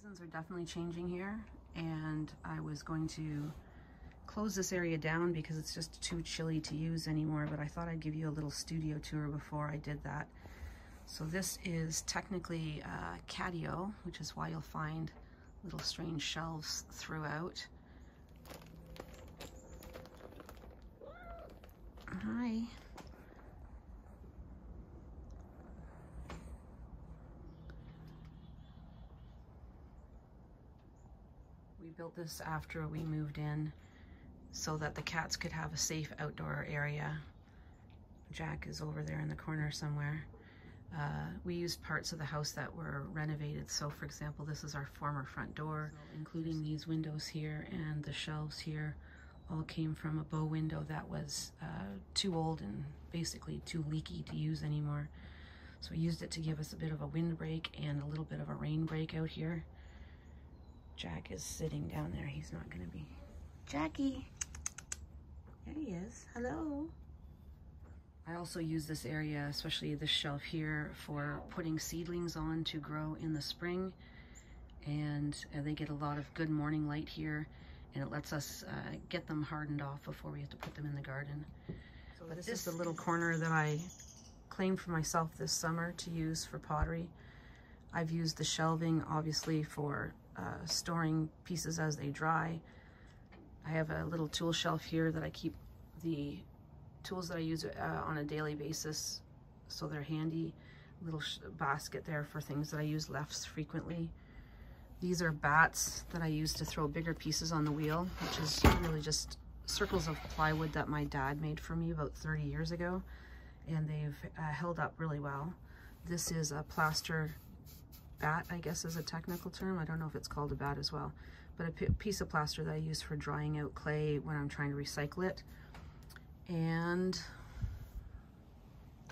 Seasons are definitely changing here, and I was going to close this area down because it's just too chilly to use anymore, but I thought I'd give you a little studio tour before I did that. So this is technically a patio, which is why you'll find little strange shelves throughout. Hi. We built this after we moved in so that the cats could have a safe outdoor area. Jack is over there in the corner somewhere. We used parts of the house that were renovated. So for example, this is our former front door, including these windows here and the shelves here, all came from a bow window that was too old and basically too leaky to use anymore. So we used it to give us a bit of a windbreak and a little bit of a rain break out here. Jack is sitting down there. He's not gonna be. Jackie! There he is. Hello. I also use this area, especially this shelf here, for putting seedlings on to grow in the spring. And they get a lot of good morning light here, and it lets us get them hardened off before we have to put them in the garden. But this is the little corner that I claimed for myself this summer to use for pottery. I've used the shelving obviously for storing pieces as they dry. I have a little tool shelf here that I keep the tools that I use on a daily basis, so they're handy. Little basket there for things that I use less frequently. These are bats that I use to throw bigger pieces on the wheel, which is really just circles of plywood that my dad made for me about 30 years ago, and they've held up really well. This is a plaster bat, I guess is a technical term. I don't know if it's called a bat as well, but a piece of plaster that I use for drying out clay when I'm trying to recycle it. And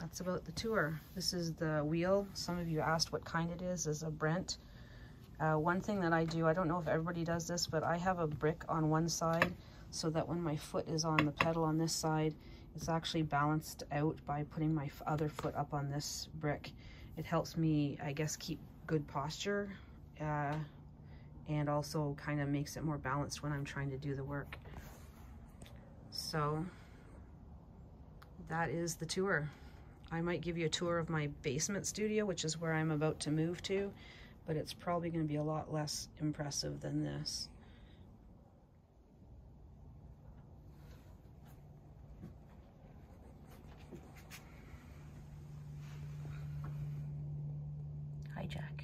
that's about the tour. This is the wheel. Some of you asked what kind it is a Brent. One thing that I do, I don't know if everybody does this, but I have a brick on one side so that when my foot is on the pedal on this side, it's actually balanced out by putting my other foot up on this brick. It helps me, I guess, keep good posture, and also kind of makes it more balanced when I'm trying to do the work. So that is the tour. I might give you a tour of my basement studio, which is where I'm about to move to, but it's probably going to be a lot less impressive than this. Hi, Jack.